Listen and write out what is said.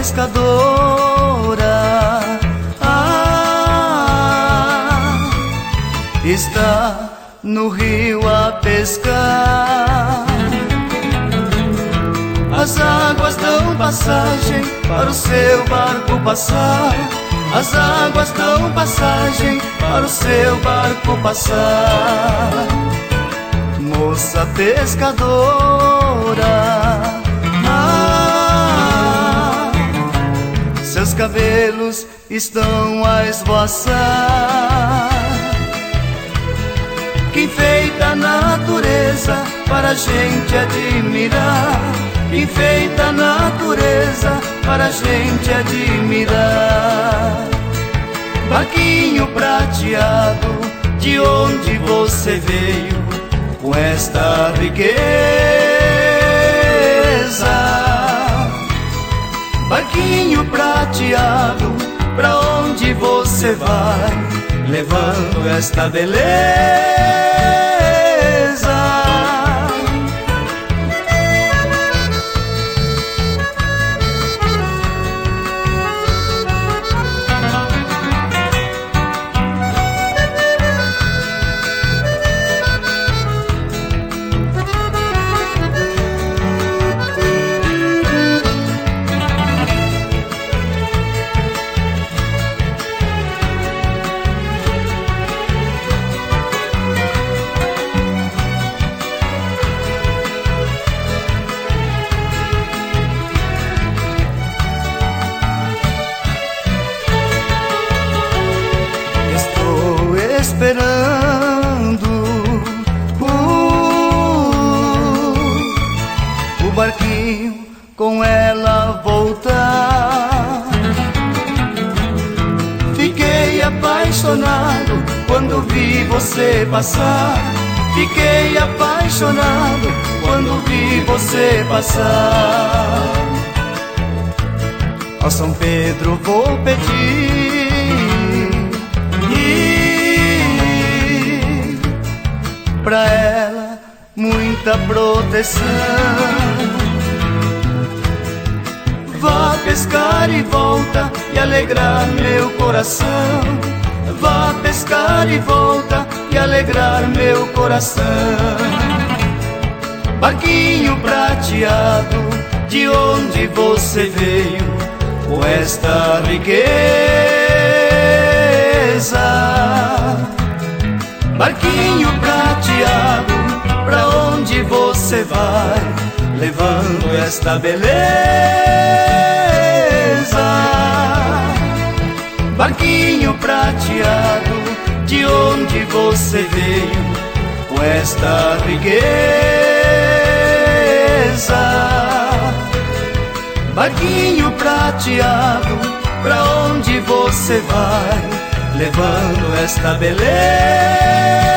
Pescadora, está no rio a pescar. As águas dão passagem para o seu barco passar. As águas dão passagem para o seu barco passar. Moça pescadora, seus cabelos estão a esvoaçar. Que enfeita a natureza para a gente admirar. Que enfeita a natureza para a gente admirar. Barquinho prateado, de onde você veio com esta riqueza? Barquinho prateado, pra onde você vai, levando esta beleza? Esperando o barquinho com ela voltar. Fiquei apaixonado quando vi você passar. Fiquei apaixonado quando vi você passar. Ao São Pedro vou pedir pra ela muita proteção. Vá pescar e volta e alegrar meu coração. Vá pescar e volta e alegrar meu coração. Barquinho prateado, de onde você veio com esta riqueza? Barquinho prateado, pra onde você vai, levando esta beleza? Barquinho prateado, de onde você veio com esta riqueza? Barquinho prateado, pra onde você vai, levando esta beleza?